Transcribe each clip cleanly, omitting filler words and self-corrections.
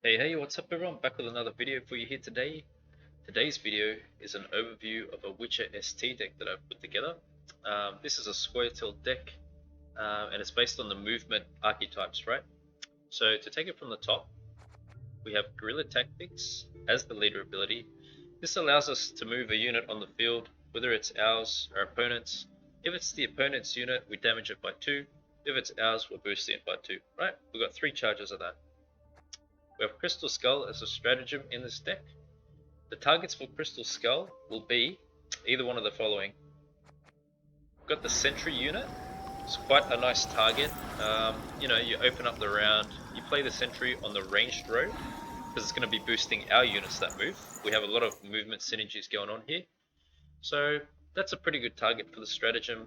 Hey, what's up everyone? Back with another video for you here today. Today's video is an overview of a Witcher ST deck that I've put together. This is a Scoia'tael deck, and it's based on the movement archetypes, right? So to take it from the top, we have Guerilla Tactics as the leader ability. This allows us to move a unit on the field, whether it's ours or opponents. If it's the opponent's unit, we damage it by 2. If it's ours, we're boosting it by 2, right? We've got 3 charges of that. We have Crystal Skull as a stratagem in this deck. The targets for Crystal Skull will be either one of the following. We've got the sentry unit. It's quite a nice target. You open up the round, you play the sentry on the ranged row because it's going to be boosting our units that move. We have a lot of movement synergies going on here. So that's a pretty good target for the stratagem.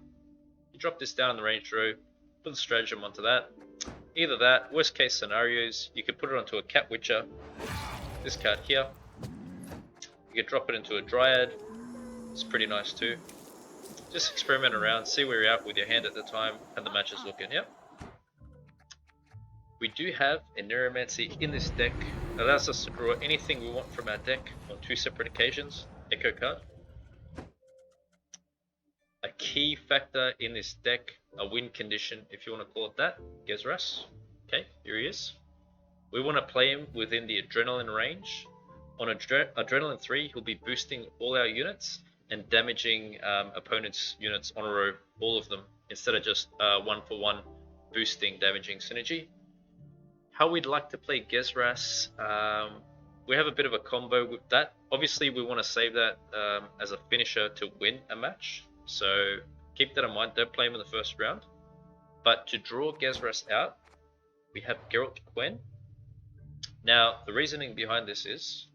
You drop this down in the ranged row, put the stratagem onto that. Either that, worst case scenarios, you could put it onto a Cat Witcher, this card here. You could drop it into a Dryad, it's pretty nice too. Just experiment around, see where you're at with your hand at the time, and the match is looking, yep. We do have a Neuromancy in this deck, that allows us to draw anything we want from our deck on 2 separate occasions, Echo card. A key factor in this deck, a win condition if you want to call it that, Gezras. Okay, here he is. We want to play him within the Adrenaline range. On Adrenaline 3, he'll be boosting all our units and damaging opponents' units on a row, all of them, instead of just 1-for-1 boosting damaging synergy. How we'd like to play Gezras, we have a bit of a combo with that. Obviously, we want to save that as a finisher to win a match. So keep that in mind, don't play him in the first round. But to draw Gezras out, we have Gwent. Now, the reasoning behind this is,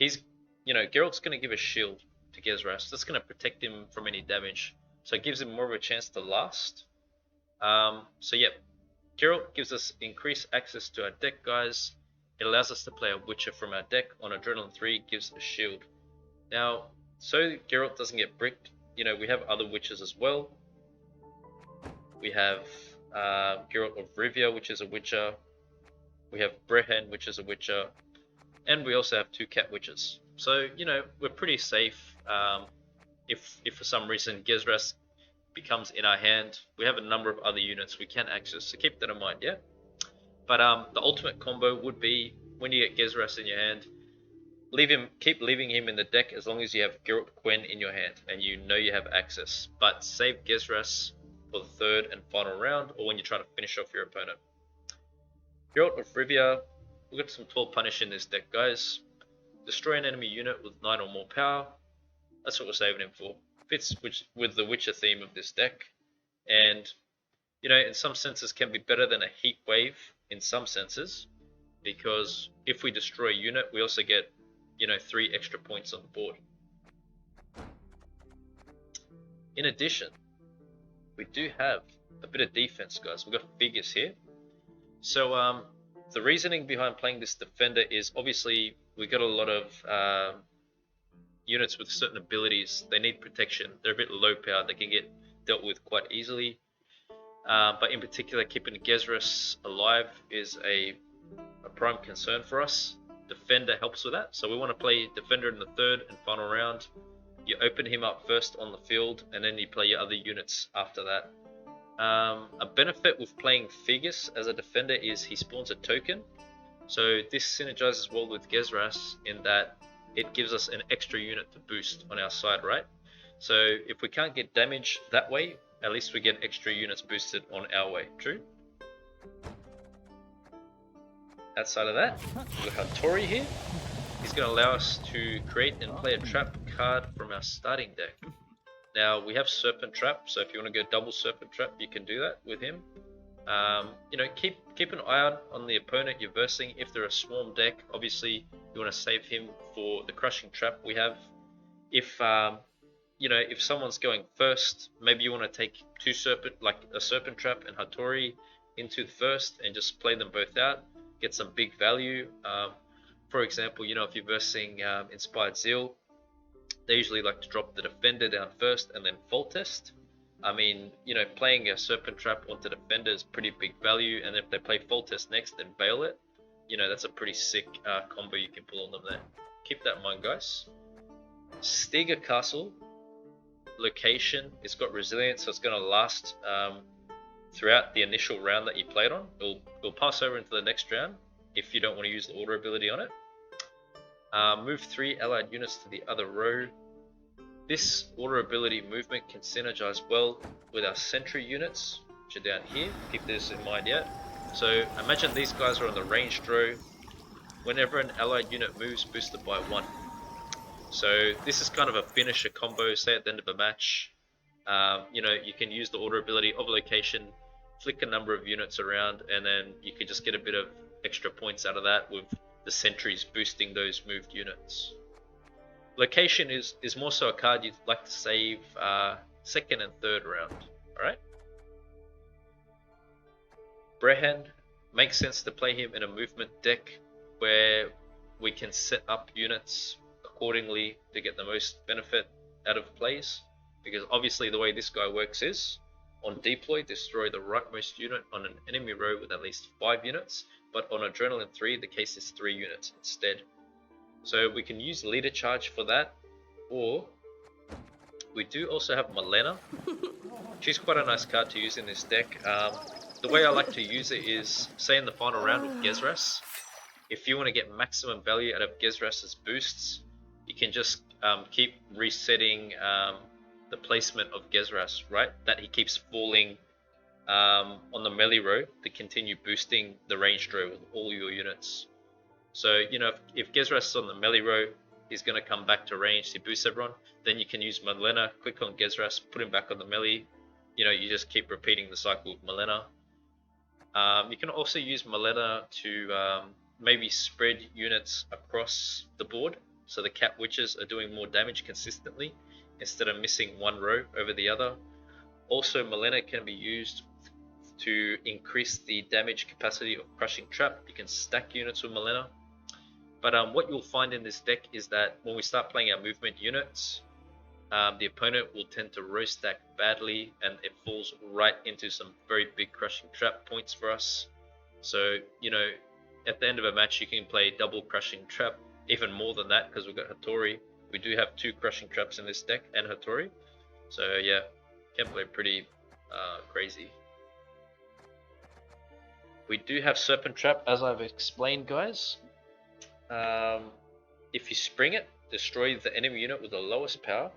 Geralt's going to give a shield to Gezras. That's going to protect him from any damage. So it gives him more of a chance to last. Geralt gives us increased access to our deck, guys. It allows us to play a Witcher from our deck. On Adrenaline 3, gives a shield. Now, so Geralt doesn't get bricked, we have other Witches as well. We have Geralt of Rivia, which is a Witcher. We have Brehen, which is a Witcher. And we also have 2 Cat Witches. So, we're pretty safe. If for some reason Gezras becomes in our hand, we have a number of other units we can access. So keep that in mind, yeah? But the ultimate combo would be, when you get Gezras in your hand, keep leaving him in the deck as long as you have Geralt Gwent in your hand and you know you have access. But save Gezras for the 3rd and final round, or when you're trying to finish off your opponent. Geralt of Rivia, we've got some 12 punish in this deck, guys. Destroy an enemy unit with 9 or more power. That's what we're saving him for. Fits with the Witcher theme of this deck. And, in some senses can be better than a heat wave in some senses. Because if we destroy a unit, we also get 3 extra points on the board. In addition, we do have a bit of defense, guys. We've got figures here. So the reasoning behind playing this defender is, obviously we got a lot of units with certain abilities. They need protection. They're a bit low power. They can get dealt with quite easily. But in particular, keeping Gezras alive is a prime concern for us. Defender helps with that, so we want to play Defender in the 3rd and final round. You open him up first on the field, and then you play your other units after that. A benefit with playing Figus as a defender is he spawns a token, so this synergizes well with Gezras in that it gives us an extra unit to boost on our side, right? So if we can't get damage that way, at least we get extra units boosted on our way. True? Outside of that, we've got Hattori here. He's going to allow us to create and play a trap card from our starting deck. Now, we have Serpent Trap, so if you want to go double Serpent Trap, you can do that with him. Keep an eye out on the opponent you're versing. If they're a Swarm deck, obviously you want to save him for the Crushing Trap we have. If someone's going first, maybe you want to take 2 a Serpent Trap and Hattori into the first and just play them both out. Get some big value. For example, if you're versing Inspired Zeal, they usually like to drop the Defender down first and then Fault Test. I mean, playing a Serpent Trap onto Defender is pretty big value, and if they play Fault Test next and bail it, you know, that's a pretty sick combo you can pull on them there. Keep that in mind, guys. Skellige Castle location, it's got resilience, so it's going to last throughout the initial round that you played on. It'll pass over into the next round if you don't want to use the order ability on it. Move 3 allied units to the other row. This order ability movement can synergize well with our sentry units, which are down here. Keep this in mind, yeah. So imagine these guys are on the ranged row. Whenever an allied unit moves, boosted by 1. So this is kind of a finisher combo, say at the end of a match. You know, you can use the order ability of location, flick a number of units around, and then you could just get a bit of extra points out of that with the sentries boosting those moved units. Location is more so a card you'd like to save second and third round. Alright? Brehen, makes sense to play him in a movement deck where we can set up units accordingly to get the most benefit out of plays, because obviously the way this guy works is on deploy, destroy the rightmost unit on an enemy row with at least 5 units, but on Adrenaline 3 the case is 3 units instead. So we can use leader charge for that, or we do also have Malena. She's quite a nice card to use in this deck. The way I like to use it is, say in the final round with Gezras, if you want to get maximum value out of Gezras' boosts, you can just keep resetting the placement of Gezras, right? That he keeps falling on the melee row to continue boosting the ranged row with all your units. So, you know, if Gezras is on the melee row, he's going to come back to range to boost everyone. Then you can use Malena, click on Gezras, put him back on the melee. You know, you just keep repeating the cycle with Malena. You can also use Malena to maybe spread units across the board, so the cat witches are doing more damage consistently instead of missing one row over the other. Also, Malena can be used to increase the damage capacity of Crushing Trap. You can stack units with Malena. But what you'll find in this deck is that when we start playing our movement units, the opponent will tend to row stack badly, and it falls right into some very big Crushing Trap points for us. So, you know, at the end of a match you can play double Crushing Trap, even more than that because we've got Hattori. We do have 2 Crushing Traps in this deck and Hattori. So yeah, can play pretty crazy. We do have Serpent Trap, as I've explained, guys. If you spring it, destroy the enemy unit with the lowest power.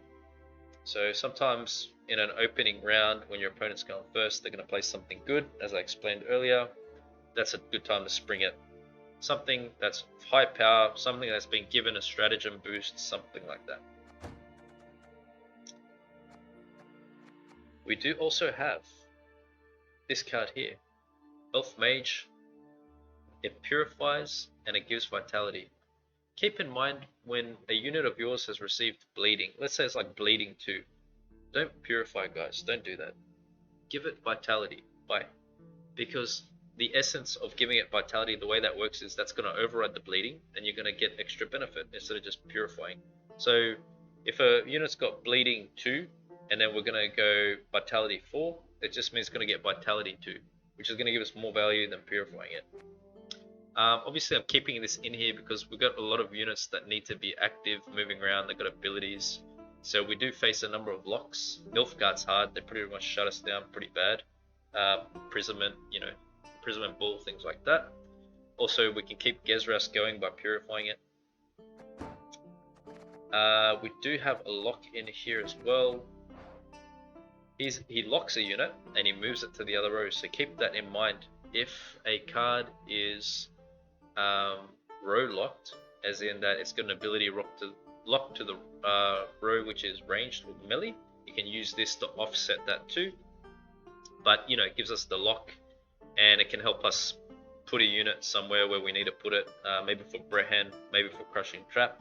So sometimes in an opening round when your opponent's going first, they're going to play something good, as I explained earlier. That's a good time to spring it. Something that's high power, something that's been given a stratagem boost, something like that. We do also have this card here, Elf Mage. It purifies and it gives vitality. Keep in mind when a unit of yours has received bleeding, let's say it's like bleeding 2, don't purify, guys, don't do that. Give it vitality. Why? Because the essence of giving it vitality, the way that works is that's going to override the bleeding and you're going to get extra benefit instead of just purifying. So if a unit's got bleeding 2 and then we're going to go vitality 4, it just means it's going to get vitality 2, which is going to give us more value than purifying it. Obviously I'm keeping this in here because we've got a lot of units that need to be active, moving around, they've got abilities. So we do face a number of locks. Nilfgaard's hard, they pretty much shut us down pretty bad. Imprisonment, you know, imprisonment ball, things like that. Also we can keep Gezras going by purifying it. We do have a lock in here as well. He locks a unit and he moves it to the other row, so keep that in mind. If a card is row locked, as in that it's got an ability lock to the row which is ranged with melee, you can use this to offset that too. But you know, it gives us the lock and it can help us put a unit somewhere where we need to put it, maybe for Brehen, maybe for Crushing Trap,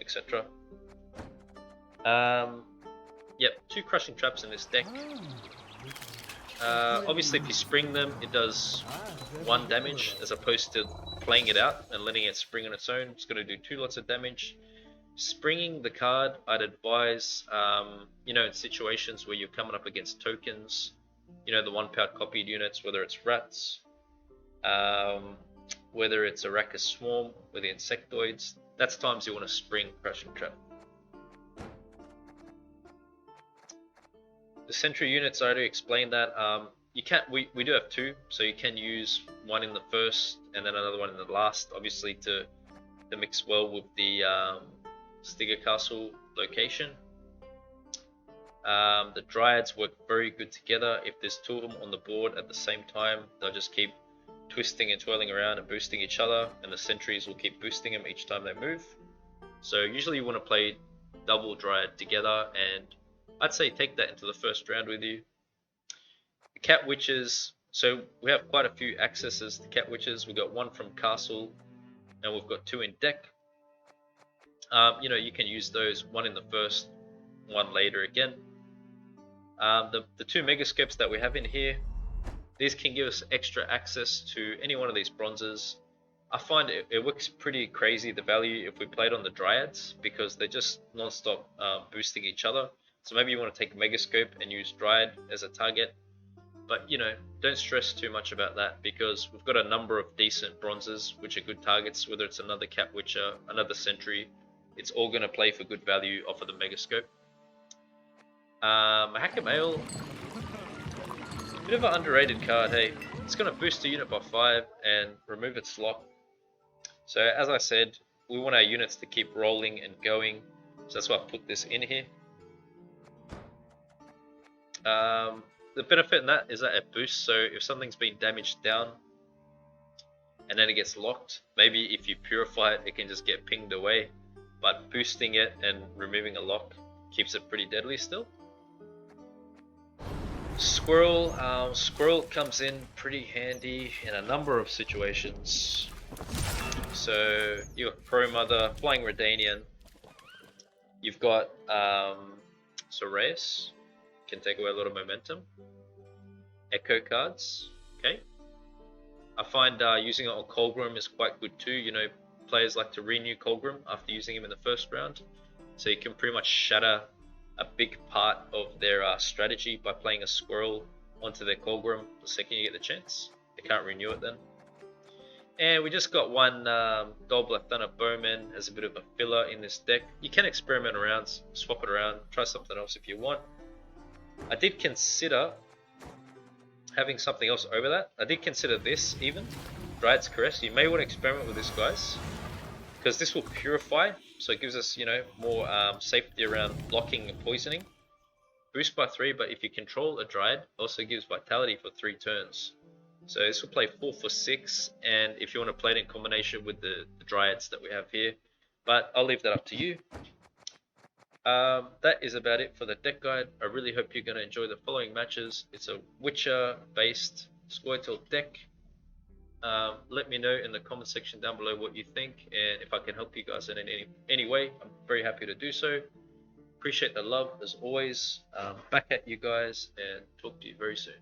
etc. Yep, 2 Crushing Traps in this deck. Obviously if you spring them, it does 1 damage as opposed to playing it out and letting it spring on its own. It's going to do 2 lots of damage. Springing the card, I'd advise, you know, in situations where you're coming up against tokens, you know, the 1-power copied units, whether it's rats, whether it's Arachis Swarm or the Insectoids, that's times you want to spring Crushing Trap. The sentry units, I already explained that. You can't. We do have two, so you can use one in the first and then another one in the last, obviously to mix well with the Skellige Castle location. The Dryads work very good together. If there's two of them on the board at the same time, they'll just keep twisting and twirling around and boosting each other, and the sentries will keep boosting them each time they move. So usually you want to play double Dryad together, and I'd say take that into the first round with you. The Cat Witches, so we have quite a few accesses to Cat Witches. We've got one from Castle, and we've got two in deck. You know, you can use those, one in the first, one later again. The two Megascopes that we have in here, these can give us extra access to any one of these bronzes. I find it works pretty crazy, the value, if we played on the Dryads, because they're just non-stop boosting each other. So maybe you want to take a Megascope and use Dryad as a target. But, you know, don't stress too much about that, because we've got a number of decent bronzes which are good targets, whether it's another Cat Witcher, another Sentry. It's all going to play for good value off of the Megascope. Mahakam-Ale, bit of an underrated card, hey. It's going to boost a unit by 5 and remove its lock. So as I said, we want our units to keep rolling and going, so that's why I put this in here. The benefit in that is that it boosts, so if something's been damaged down and then it gets locked, maybe if you purify it, it can just get pinged away, but boosting it and removing a lock keeps it pretty deadly still. Squirrel, Squirrel comes in pretty handy in a number of situations. So you've got Pro Mother, Flying Redanian, you've got Soraeus, can take away a lot of momentum. Echo cards, okay. I find using it on Colgrim is quite good too. You know, players like to renew Colgrim after using him in the first round, so you can pretty much shatter a big part of their strategy by playing a Squirrel onto their Colgrim the second you get the chance. They can't renew it then. And we just got one Gold Black Thunder Bowman as a bit of a filler in this deck. You can experiment around, swap it around, try something else if you want. I did consider having something else over that. I did consider this even, Dryad's Caress. You may want to experiment with this, guys, because this will purify, so it gives us, you know, more safety around blocking and poisoning. Boost by 3, but if you control a Dryad, it also gives vitality for 3 turns. So this will play 4 for 6, and if you want to play it in combination with the Dryads that we have here, but I'll leave that up to you. That is about it for the deck guide. I really hope you're going to enjoy the following matches. It's a Witcher based Scoia'tael deck. Let me know in the comment section down below what you think, and if I can help you guys in any way, I'm very happy to do so. Appreciate the love as always. Back at you guys, and talk to you very soon.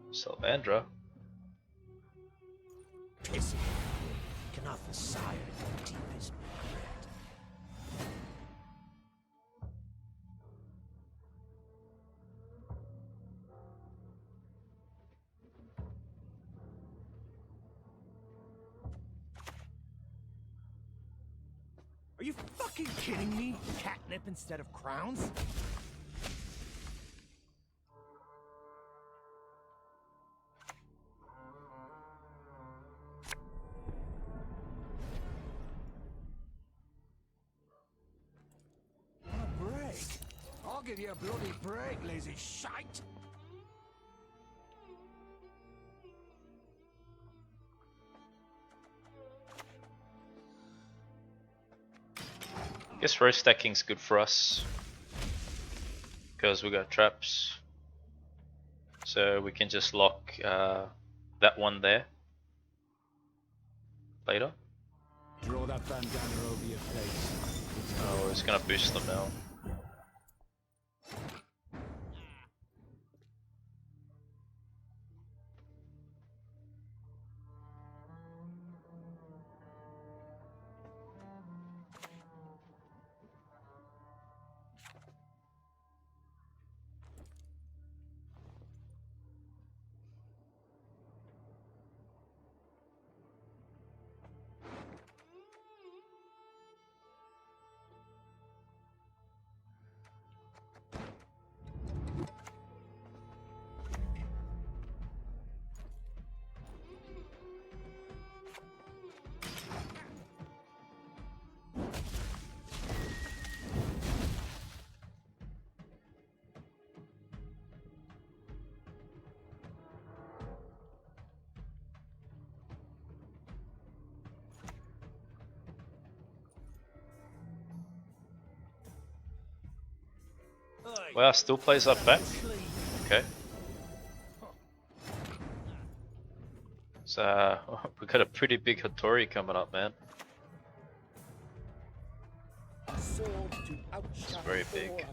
Salvandra. Pissing. Cannot the sire in the deepest regret. Are you fucking kidding me? Catnip instead of crowns? I'll give you a bloody break, lazy shite! Guess row stacking's good for us because we got traps, so we can just lock that one there later. Draw that bandana over your face. Oh, it's gonna boost them now. Wow, still plays that back. Okay. So we got a pretty big Hattori coming up, man. It's very big.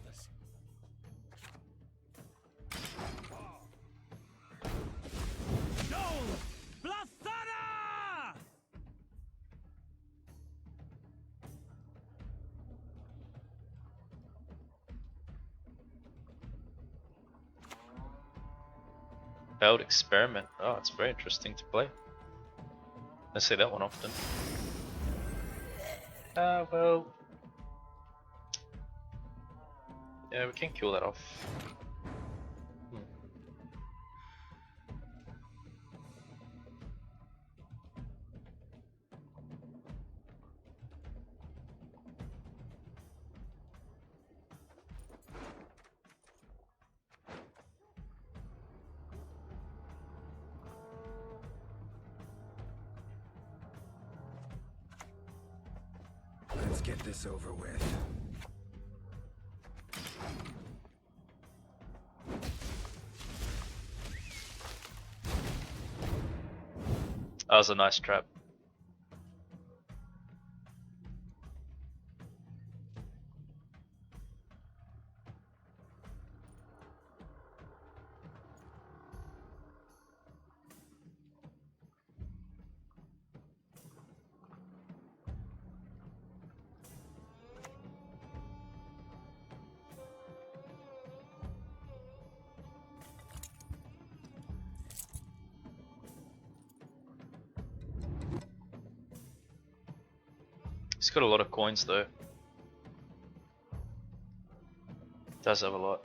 Failed experiment. Oh, it's very interesting to play. I see that one often. Well, yeah, we can kill that off. Let's get this over with. That was a nice trap. He's got a lot of coins though. Does have a lot.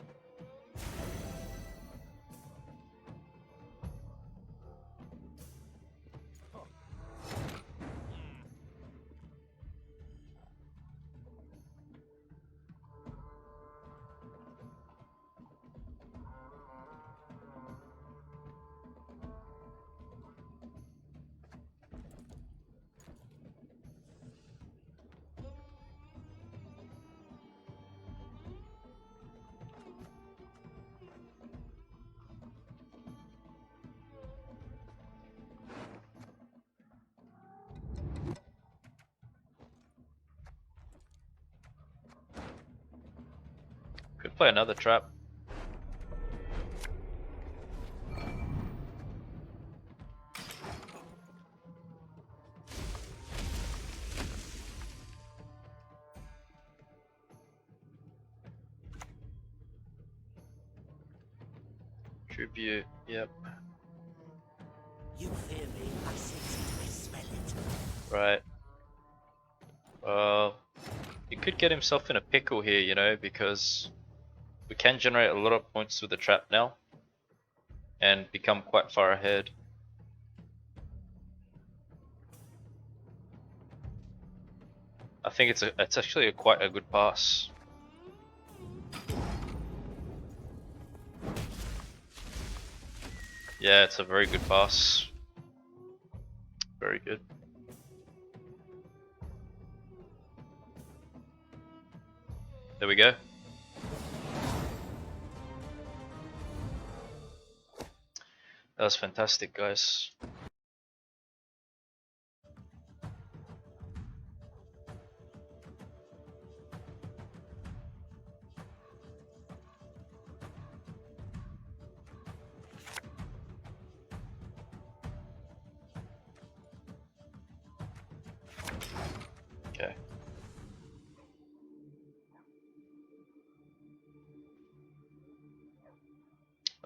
Could play another trap. Tribute, yep. You fear me, I sense it, I smell it. Right. Well, he could get himself in a pickle here, you know, because we can generate a lot of points with the trap now and become quite far ahead. I think it's actually quite a good pass. Yeah, it's a very good pass. Very good. There we go. That was fantastic, guys. Okay.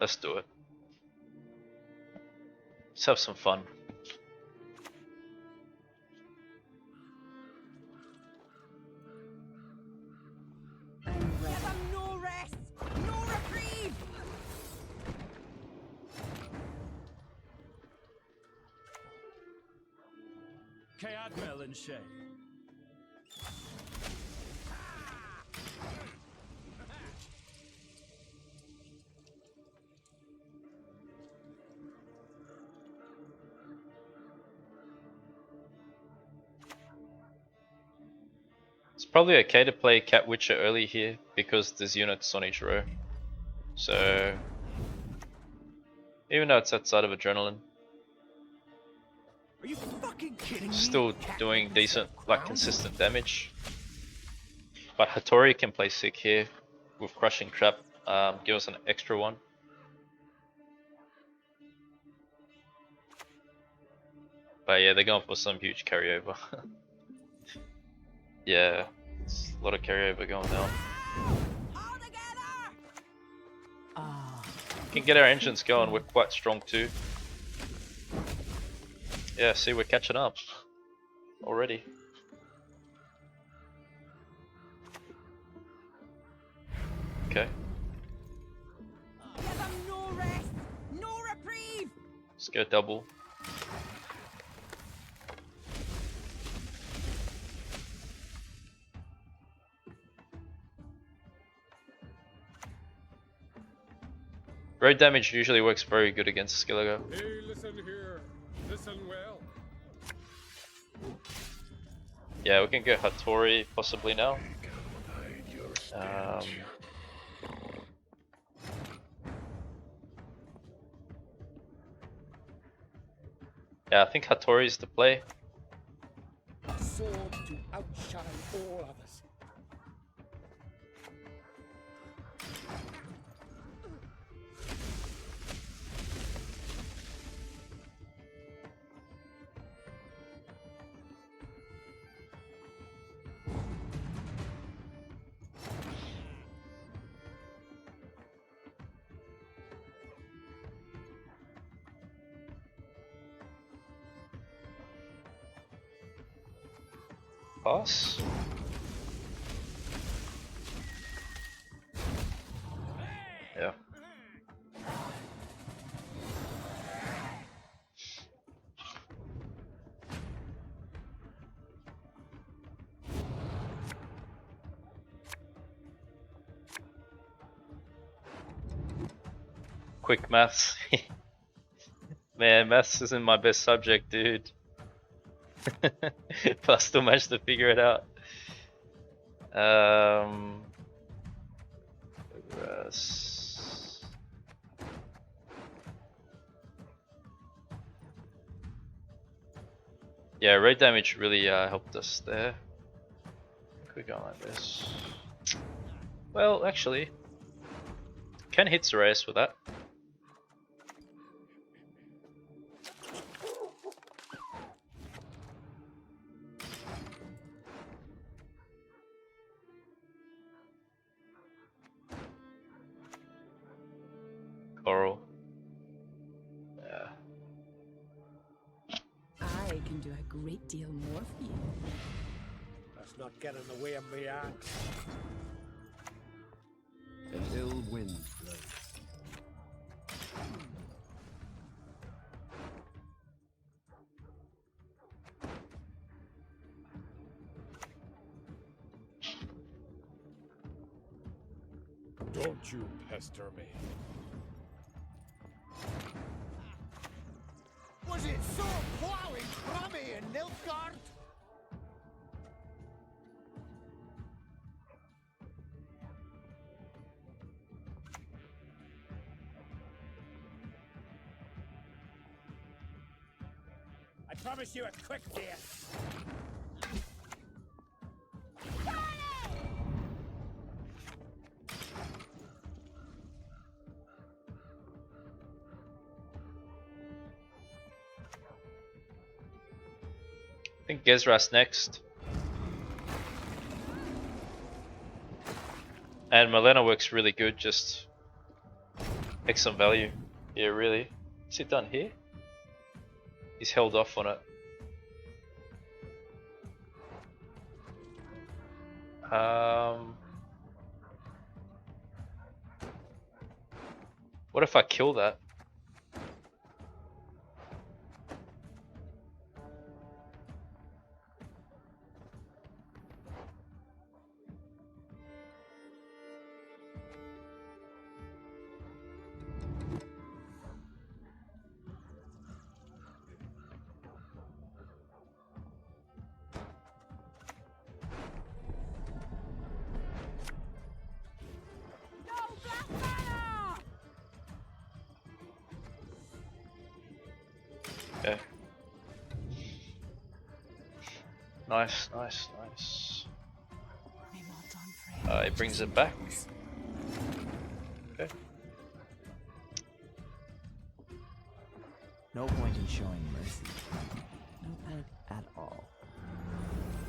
Let's do it. Let's have some fun. Give them no rest, no reprieve. Cadmel and Shay. It's probably okay to play Cat Witcher early here because there's units on each row. So even though it's outside of Adrenaline, Are you fucking kidding me? still doing decent, like consistent damage. But Hattori can play sick here with Crushing Trap, give us an extra one. But yeah, they're going for some huge carryover. Yeah, it's a lot of carryover going down. All together. We can get our engines going, we're quite strong too. Yeah, see, we're catching up already. Okay, Give them no rest, no reprieve. let's go double. Road damage usually works very good against Skellige. Hey, listen here. Listen well. Yeah, we can go Hattori possibly now. Yeah, I think Hattori is the play. A sword to outshine all others. Pass. Yeah. Quick maths. Man, maths isn't my best subject, dude. But I still managed to figure it out. Yeah, raid damage really helped us there. Could go like this. Well, actually, can hit Scoia'tael with that. Coral. Yeah. I can do a great deal more for you. Let's not get in the way of me axe. An ill wind blows. Don't you pester me. Was it so plowing crummy in Nilfgaard? I promise you a quick death. I think Gezras next. And Malena works really good, just excellent value. Yeah, really. Is it done here? He's held off on it. What if I kill that? Okay. Nice, nice, nice. It brings it back. Okay. No point in showing mercy. No point at all.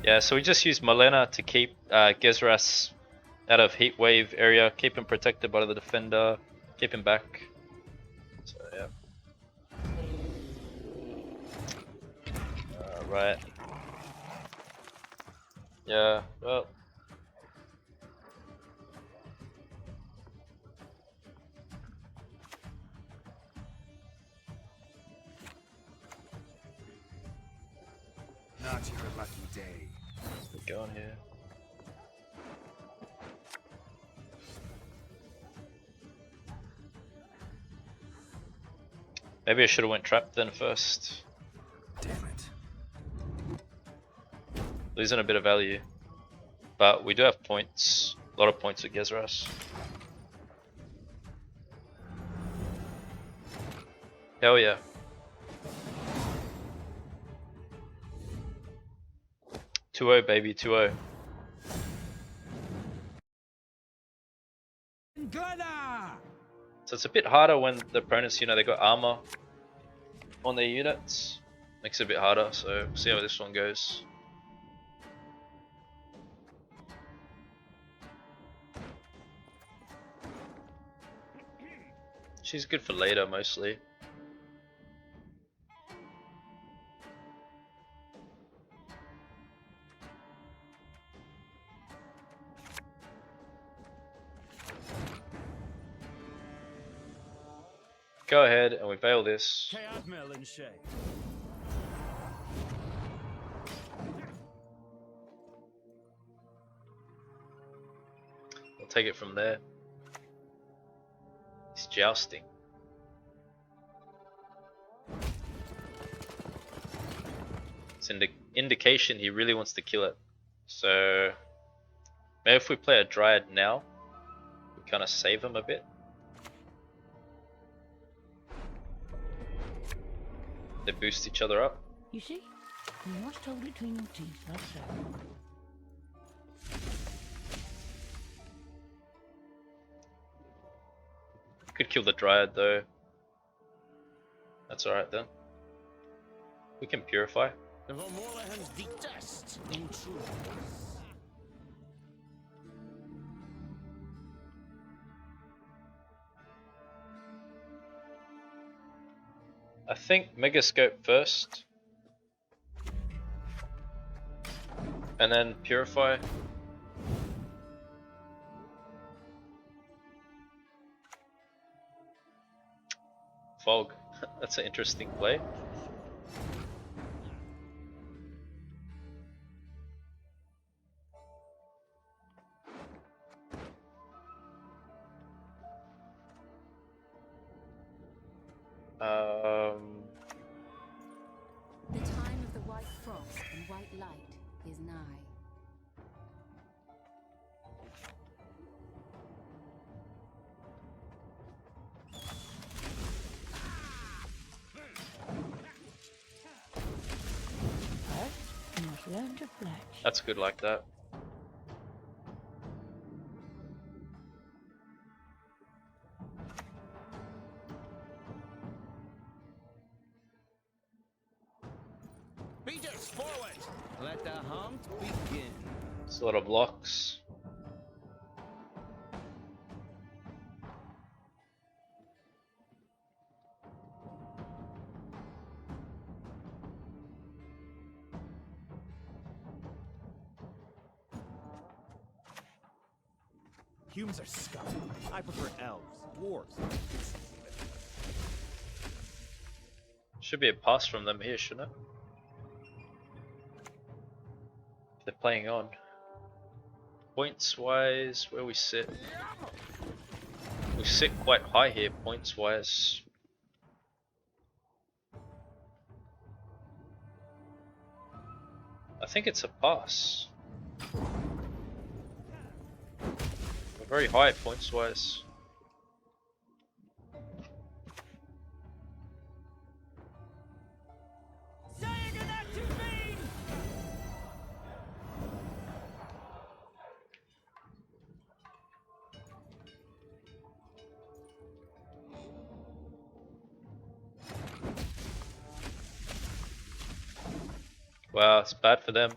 Yeah, so we just use Malena to keep Gezras out of heat wave area, keep him protected by the defender, keep him back. So yeah. Right. Yeah, well. Not your lucky day. We're going here. Maybe I should have went trap then first. Damn it. Losing a bit of value. But we do have points. A lot of points with Gezras. Hell yeah. "2-0 baby, 2-0. So it's a bit harder when the opponents, you know, they got armor on their units. Makes it a bit harder, so we'll see how this one goes. She's good for later mostly. Go ahead and we fail this. We'll take it from there. He's jousting. It's an indication he really wants to kill it. So maybe if we play a Dryad now, we kind of save him a bit. They boost each other up. You see? You must hold it between your teeth, that's so. Could kill the Dryad though. That's alright then. We can purify. detest intruders. I think Megascope first. And then Purify. Fog. That's an interesting play. The time of the white frost and white light is nigh. learn to fletch. That's good like that. Beaters forward! Let the hunt begin. It's a lot of blocks. Humans are scum. I prefer elves, dwarves. Should be a pass from them here, shouldn't it? They're playing on. Points wise, where we sit. We sit quite high here, points wise. I think it's a pass. We're very high points wise. Wow, it's bad for them.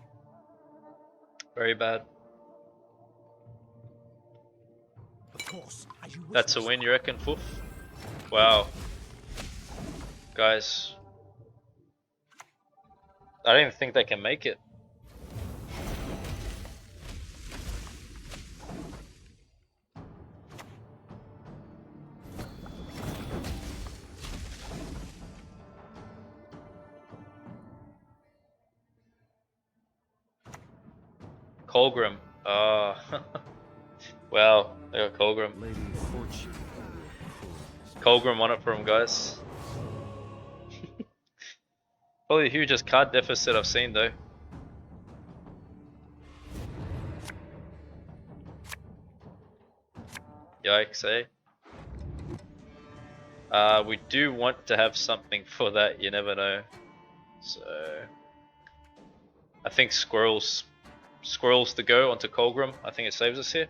Very bad. Of course, as you wish. That's a win, you reckon, Foof? Wow. Guys. I don't even think they can make it. Colgrim. Wow, they got Colgrim. Lady Fortune. Colgrim won it for him, guys. Probably the hugest card deficit I've seen, though. Yikes, eh? We do want to have something for that, you never know. So I think Squirrels to go onto Colgrim. I think it saves us here.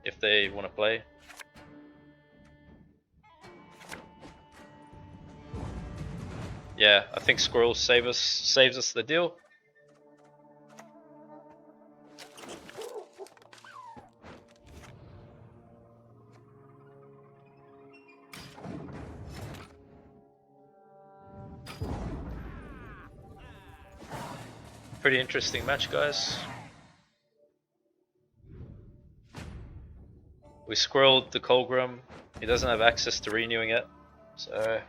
If they want to play. Yeah, I think Squirrels saves us the deal. Pretty interesting match, guys. We squirreled the Colgrim. He doesn't have access to renewing it, so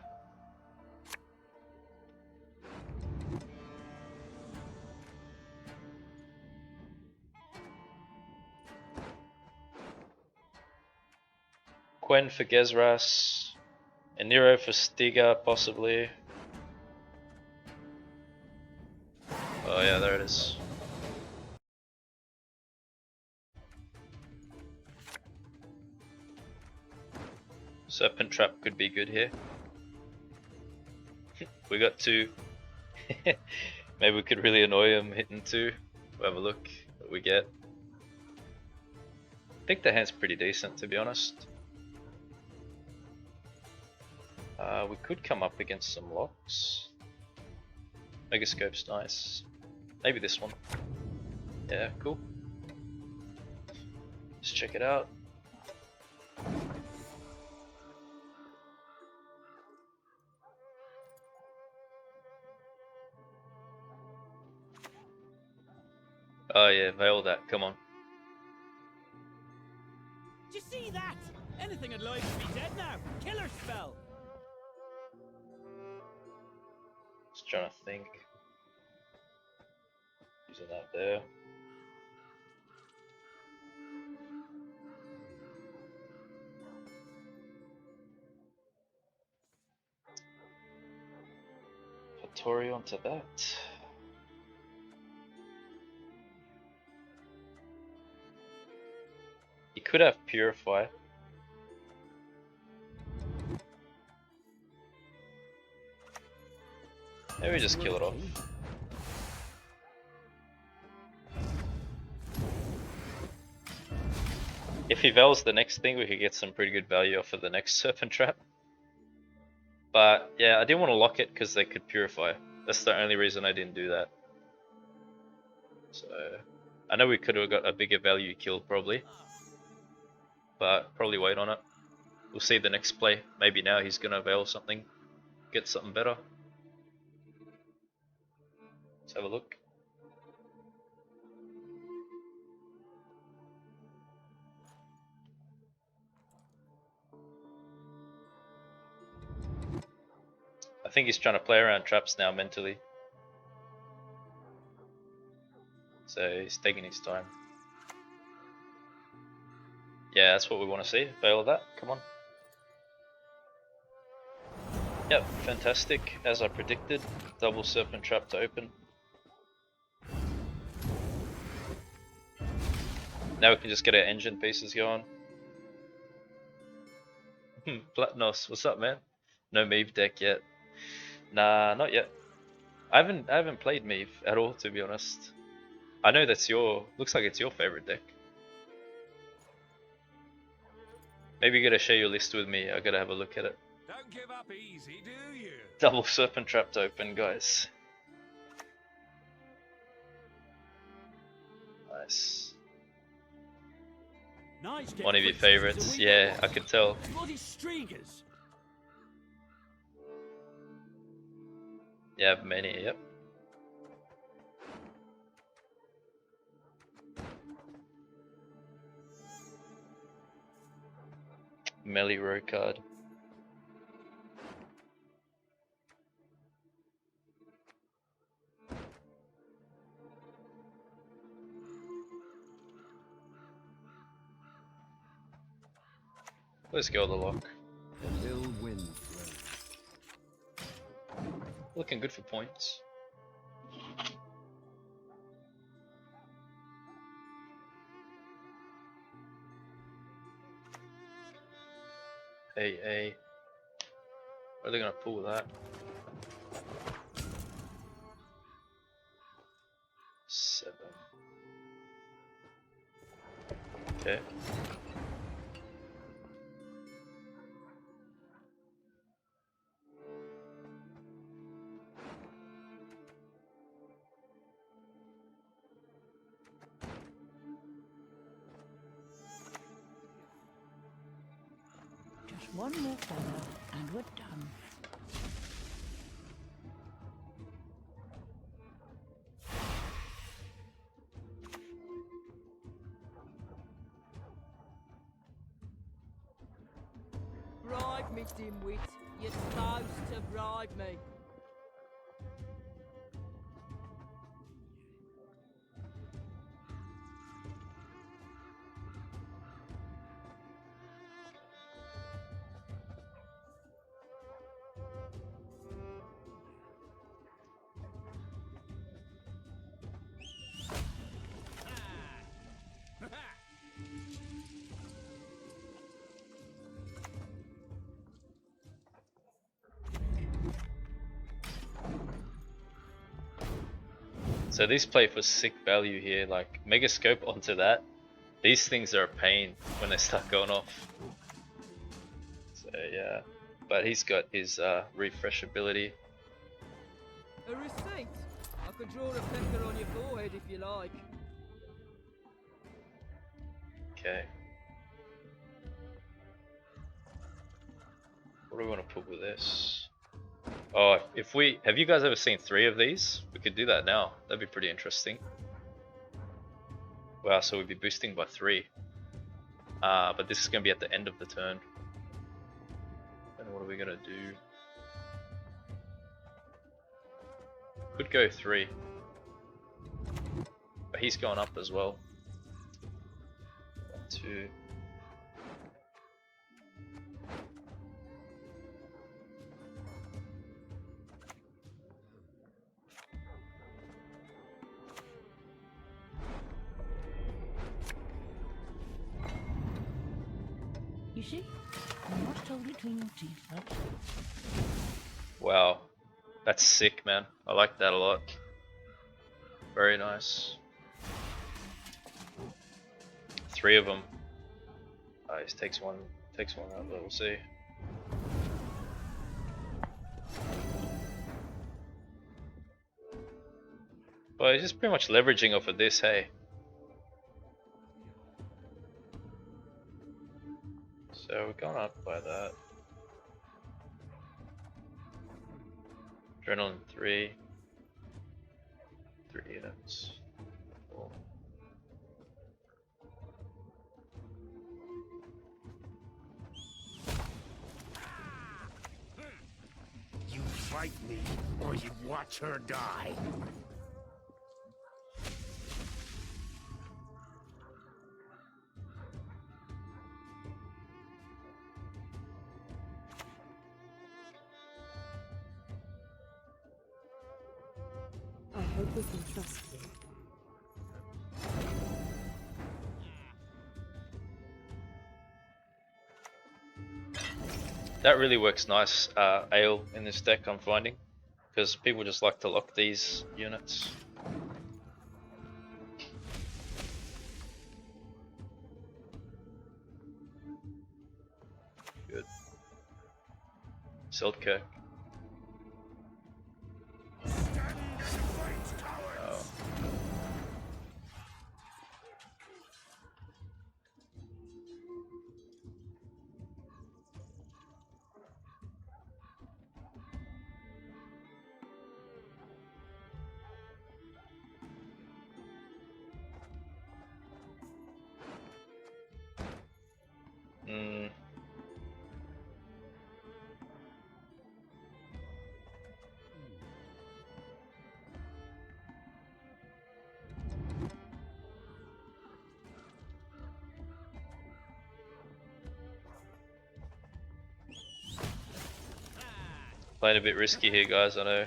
Gwent for Gezras, and Nero for Stiga possibly. Oh yeah, there it is. Serpent Trap could be good here. We got 2. Maybe we could really annoy him hitting 2. We'll have a look what we get. I think the hand's pretty decent, to be honest. We could come up against some locks. Megascope's nice. Maybe this one. Yeah, cool. Let's check it out. Oh yeah, veil that, come on. Did you see that? Anything alive should be dead now. Killer spell. Just trying to think. Using that there. Hattori onto that. He could have Purify. Maybe just kill it off. If he Veils the next thing, we could get some pretty good value off of the next Serpent Trap. But yeah, I didn't want to lock it because they could Purify. That's the only reason I didn't do that. So I know we could have got a bigger value kill probably, but probably wait on it. We'll see the next play. Maybe now he's gonna Veil something, get something better. Let's have a look. I think he's trying to play around traps now mentally. So he's taking his time. Yeah, that's what we want to see. Veil that. Come on. Yep, fantastic. As I predicted, double Serpent Trap to open. Now we can just get our engine pieces going. Platnos, what's up, man? No Meave deck yet. Nah, not yet. I haven't played Meave at all, to be honest. I know that's looks like it's your favorite deck. Maybe you gotta share your list with me. I gotta have a look at it. Don't give up easy, do you? Double Serpent Trap to open, guys. Nice. Nice One of your favorites. Yeah, I could tell. Bloody streakers. Yeah, many, yep. Melee row card. Let's go the lock. An ill wind blows. Looking good for points. Hey. Are they gonna pull that? 7. Okay. Just one more feather, and we're done. Bribe me, dimwit. You're supposed to bribe me. So these play for sick value here, like Mega Scope onto that. These things are a pain when they start going off. So yeah, but he's got his refresh ability. A receipt? I could draw a pecker on your forehead if you like. Okay. What do we want to put with this? Oh, have you guys ever seen 3 of these? We could do that now. That'd be pretty interesting. Wow, so we'd be boosting by 3. But this is going to be at the end of the turn. And what are we going to do? Could go 3. But he's going up as well. 1, 2. You see? You must hold it between your teeth, that's all. Wow, that's sick, man. I like that a lot. Very nice. 3 of them. He takes one out, but we'll see. But he's just pretty much leveraging off of this, hey. So we're going up by that. Adrenaline 3 units. Cool. You fight me, or you watch her die. I hope we can trust you. That really works nice, Ale in this deck, I'm finding, because people just like to lock these units. Good. Selkirk. Oh. Playing a bit risky here, guys, I know.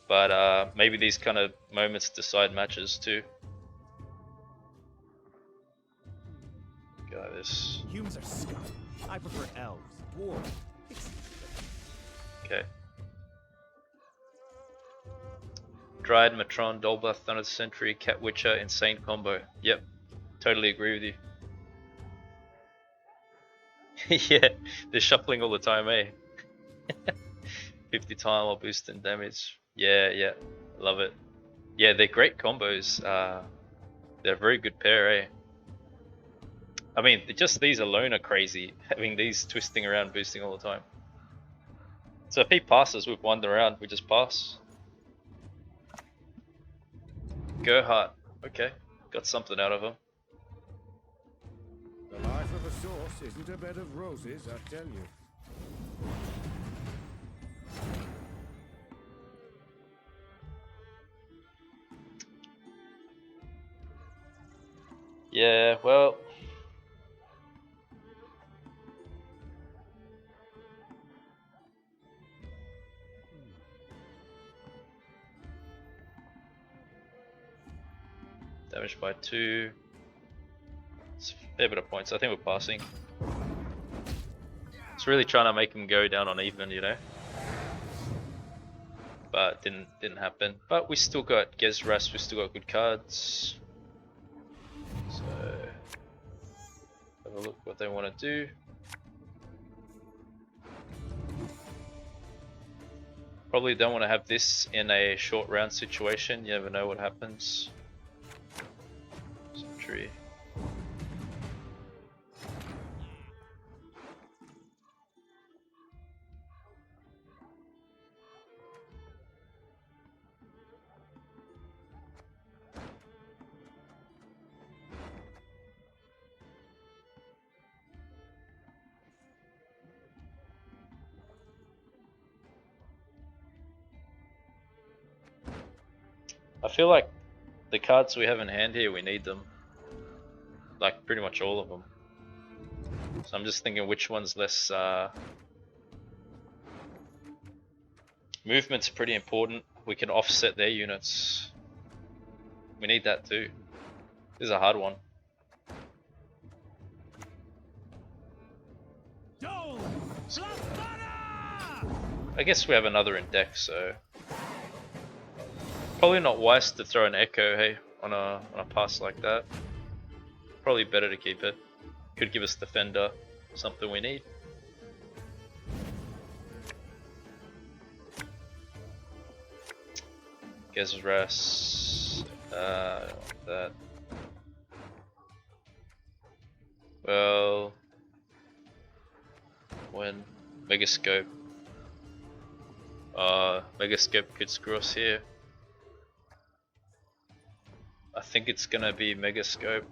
But maybe these kind of moments decide matches too. Go like this. Humans are scum. I prefer elves, dwarves. Okay. Dryad, Matron, Dolblath, Thunder Sentry, Cat Witcher, insane combo. Yep, totally agree with you. Yeah, they're shuffling all the time, eh? 50 time while boosting damage. Yeah, love it. Yeah, they're great combos. They're a very good pair, eh? I mean, just these alone are crazy, having these twisting around, boosting all the time. So if he passes with one round, we just pass. Gerhardt, okay, got something out of him. The life of a source isn't a bed of roses, I tell you. Yeah, well, damage by 2. It's a fair bit of points. I think we're passing. It's really trying to make him go down on even, you know. But didn't happen. But we still got Gezras. We still got good cards. So have a look what they want to do. Probably don't want to have this in a short round situation. You never know what happens. Sentry. I feel like the cards we have in hand here, we need them. Like pretty much all of them. So I'm just thinking which one's less... Movement's pretty important. We can offset their units. We need that too. This is a hard one. I guess we have another in deck, so... Probably not wise to throw an echo, hey, on a pass like that. Probably better to keep it. Could give us Defender, something we need. Gezras, that. Well, when Megascope. Megascope could screw us here. I think it's gonna be Megascope.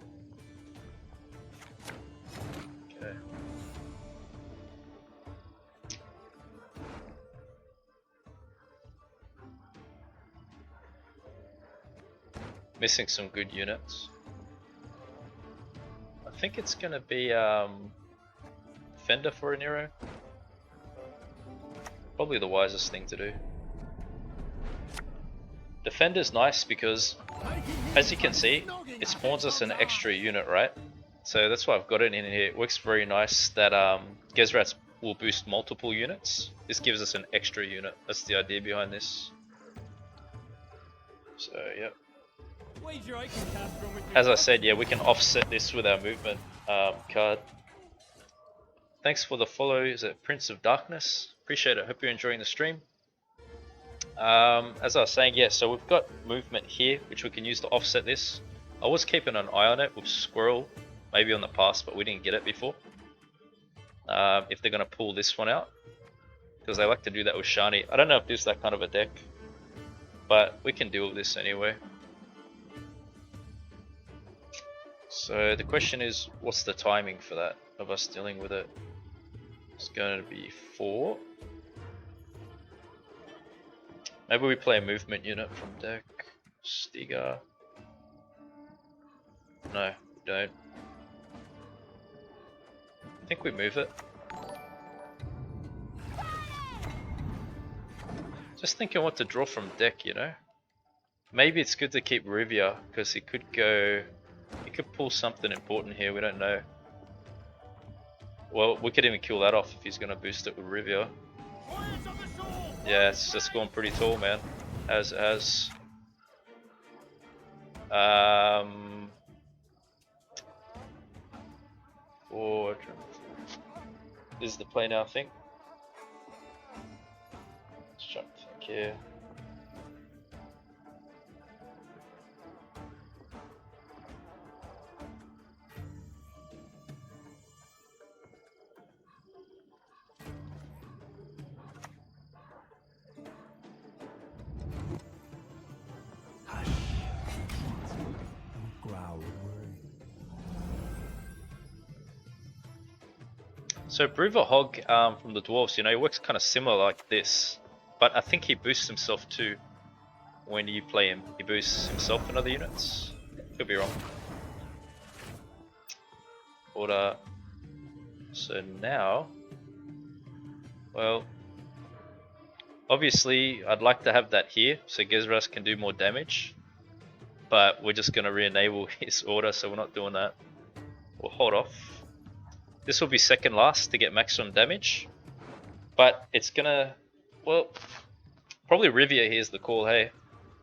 Okay. Missing some good units. I think it's gonna be Defender for an hero. Probably the wisest thing to do. Defender's nice because, as you can see, it spawns us an extra unit, right? So that's why I've got it in here. It works very nice that Gezras will boost multiple units. This gives us an extra unit. That's the idea behind this. So, yep. As I said, yeah, we can offset this with our movement card. Thanks for the follow. Is it Prince of Darkness? Appreciate it. Hope you're enjoying the stream. As I was saying, yeah, so we've got movement here, which we can use to offset this. I was keeping an eye on it with Squirrel, maybe on the past, but we didn't get it before. If they're going to pull this one out, because they like to do that with Shani. I don't know if there's that kind of a deck, but we can deal with this anyway. So the question is, what's the timing for that, of us dealing with it? It's going to be 4. Maybe we play a movement unit from deck. Stiga. No, we don't. I think we move it. Just thinking what to draw from deck, you know? Maybe it's good to keep Rivia, because he could go... He could pull something important here, we don't know. Well, we could even kill that off if he's going to boost it with Rivia. Yeah, it's just gone pretty tall, man. As or this is the play now, I think. Let's try to think here. So Brewer Hog from the Dwarves, you know, he works kind of similar like this, but I think he boosts himself too when you play him. He boosts himself and other units. Could be wrong. Order. So now, well, obviously I'd like to have that here so Gezras can do more damage, but we're just going to re-enable his order, so we're not doing that. We'll hold off. This will be second last to get maximum damage, but it's gonna, well, probably Rivia here's the call, hey.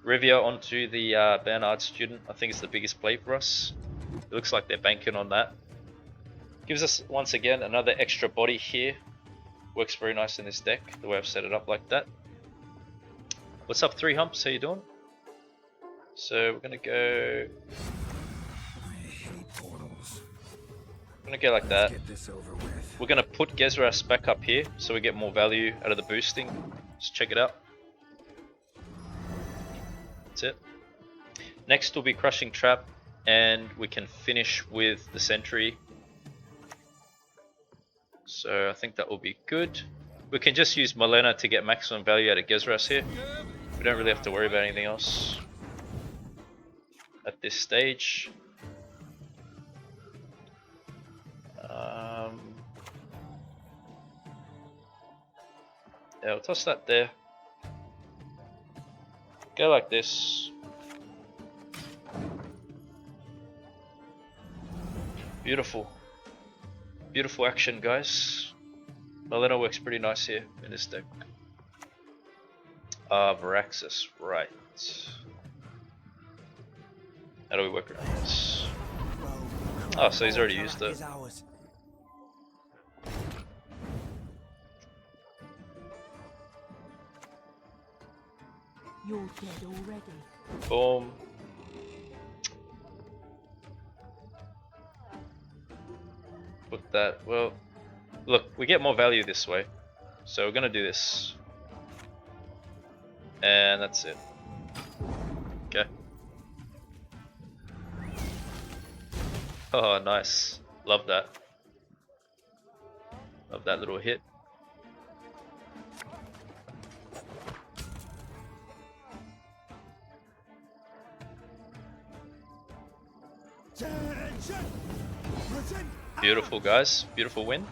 Rivia onto the Bernard student, I think it's the biggest play for us. It looks like they're banking on that. Gives us, once again, another extra body here. Works very nice in this deck, the way I've set it up like that. What's up, 3 Humps, how you doing? So we're gonna go... I'm gonna go like that. We're gonna put Gezras back up here so we get more value out of the boosting. Just check it out. That's it. Next will be Crushing Trap, and we can finish with the Sentry. So I think that will be good. We can just use Malena to get maximum value out of Gezras here. We don't really have to worry about anything else at this stage. Yeah, we'll toss that there. Go like this. Beautiful. Beautiful action, guys. Malena works pretty nice here in this deck. Varaxis, right. How do we work around this? Oh, so he's already used it. You're dead already. Boom. Put that, well, look, we get more value this way. So we're gonna do this. And that's it. Okay. Oh, nice. Love that. Love that little hit. Beautiful, guys. Beautiful win.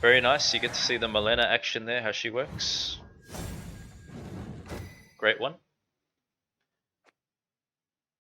Very nice. You get to see the Malena action there, how she works. Great one.